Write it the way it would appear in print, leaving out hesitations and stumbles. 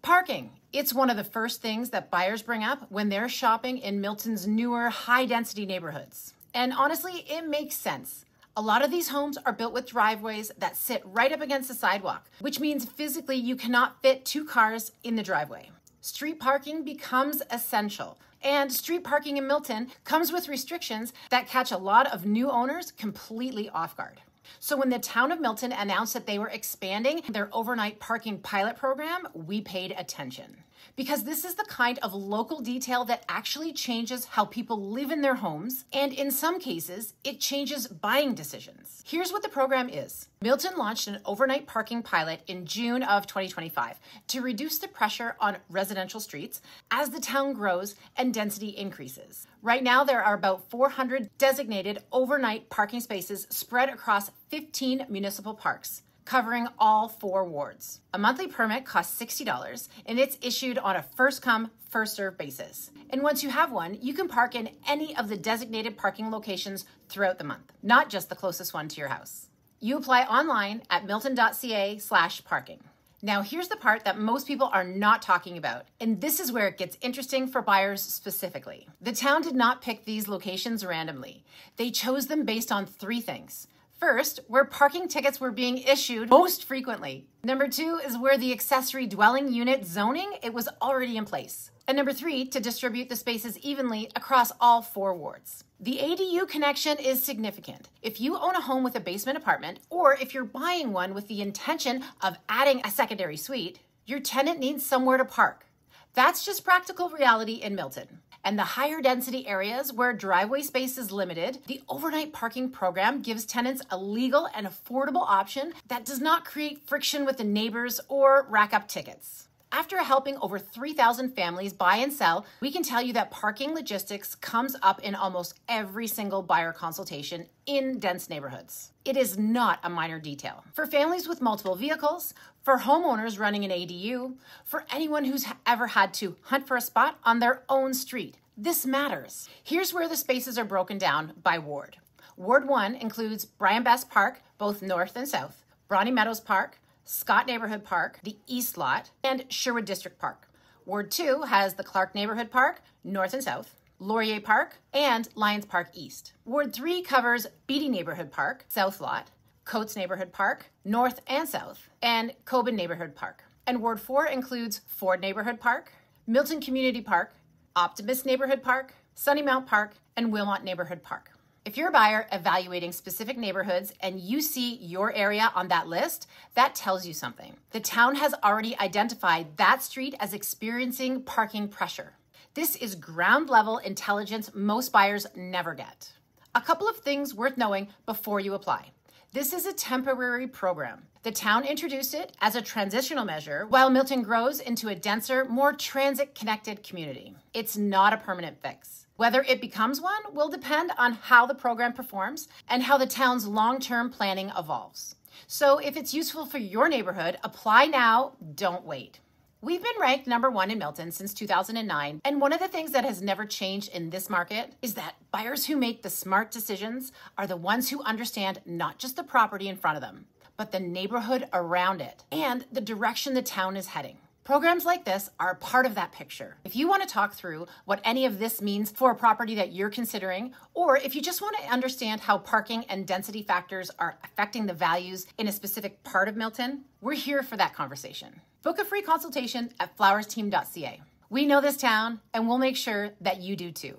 Parking. It's one of the first things that buyers bring up when they're shopping in Milton's newer high-density neighborhoods. And honestly, it makes sense. A lot of these homes are built with driveways that sit right up against the sidewalk, which means physically you cannot fit two cars in the driveway. Street parking becomes essential. And street parking in Milton comes with restrictions that catch a lot of new owners completely off guard. So when the town of Milton announced that they were expanding their overnight parking pilot program, we paid attention. Because this is the kind of local detail that actually changes how people live in their homes, and in some cases, it changes buying decisions. Here's what the program is. Milton launched an overnight parking pilot in June of 2025 to reduce the pressure on residential streets as the town grows and density increases. Right now, there are about 400 designated overnight parking spaces spread across 15 municipal parks, covering all 4 wards. A monthly permit costs $60, and it's issued on a first-come, first-served basis. And once you have one, you can park in any of the designated parking locations throughout the month, not just the closest one to your house. You apply online at milton.ca/parking. Now, here's the part that most people are not talking about, and this is where it gets interesting for buyers specifically. The town did not pick these locations randomly. They chose them based on 3 things. First, where parking tickets were being issued most frequently. Number 2 is where the accessory dwelling unit zoning, it was already in place. And number 3, to distribute the spaces evenly across all 4 wards. The ADU connection is significant. If you own a home with a basement apartment, or if you're buying one with the intention of adding a secondary suite, your tenant needs somewhere to park. That's just practical reality in Milton. And the higher density areas where driveway space is limited, the overnight parking program gives tenants a legal and affordable option that does not create friction with the neighbors or rack up tickets. After helping over 3,000 families buy and sell, we can tell you that parking logistics comes up in almost every single buyer consultation in dense neighborhoods. It is not a minor detail. For families with multiple vehicles, for homeowners running an ADU, for anyone who's ever had to hunt for a spot on their own street, this matters. Here's where the spaces are broken down by ward. Ward 1 includes Brian Best Park, both north and south, Brawny Meadows Park, Scott Neighborhood Park, the East Lot, and Sherwood District Park. Ward 2 has the Clark Neighborhood Park, north and south, Laurier Park, and Lions Park East. Ward 3 covers Beatty Neighborhood Park, South Lot, Coates Neighborhood Park, north and south, and Coben Neighborhood Park. And Ward 4 includes Ford Neighborhood Park, Milton Community Park, Optimist Neighborhood Park, Sunnymount Park, and Wilmot Neighborhood Park. If you're a buyer evaluating specific neighborhoods and you see your area on that list, that tells you something. The town has already identified that street as experiencing parking pressure. This is ground level intelligence most buyers never get. A couple of things worth knowing before you apply. This is a temporary program. The town introduced it as a transitional measure while Milton grows into a denser, more transit-connected community. It's not a permanent fix. Whether it becomes one will depend on how the program performs and how the town's long-term planning evolves. So if it's useful for your neighborhood, apply now, don't wait. We've been ranked number 1 in Milton since 2009, and one of the things that has never changed in this market is that buyers who make the smart decisions are the ones who understand not just the property in front of them, but the neighborhood around it and the direction the town is heading. Programs like this are part of that picture. If you want to talk through what any of this means for a property that you're considering, or if you just want to understand how parking and density factors are affecting the values in a specific part of Milton, we're here for that conversation. Book a free consultation at flowersteam.ca. We know this town, and we'll make sure that you do too.